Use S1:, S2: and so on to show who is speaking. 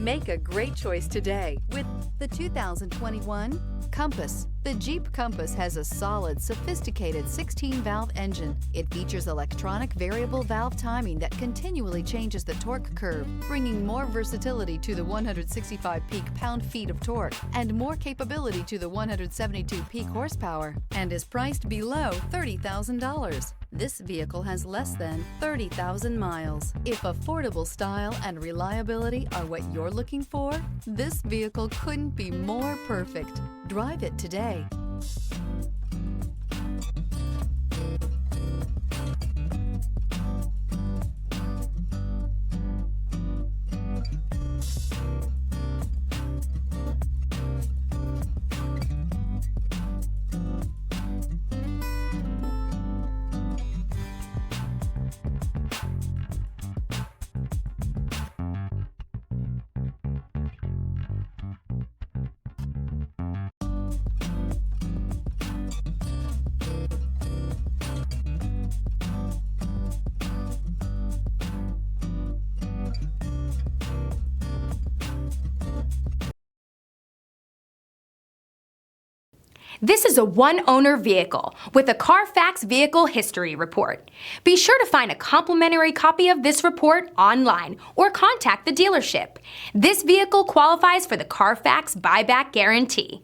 S1: Make a great choice today with the 2021 Compass. The Jeep Compass has a solid, sophisticated 16-valve engine. It features electronic variable valve timing that continually changes the torque curve, bringing more versatility to the 165 peak pound-feet of torque and more capability to the 172 peak horsepower, and is priced below $30,000. This vehicle has less than 30,000 miles. If affordable style and reliability are what you're looking for, this vehicle couldn't be more perfect. Drive it today.
S2: This is a one-owner vehicle with a Carfax Vehicle History Report. Be sure to find a complimentary copy of this report online or contact the dealership. This vehicle qualifies for the Carfax Buyback Guarantee.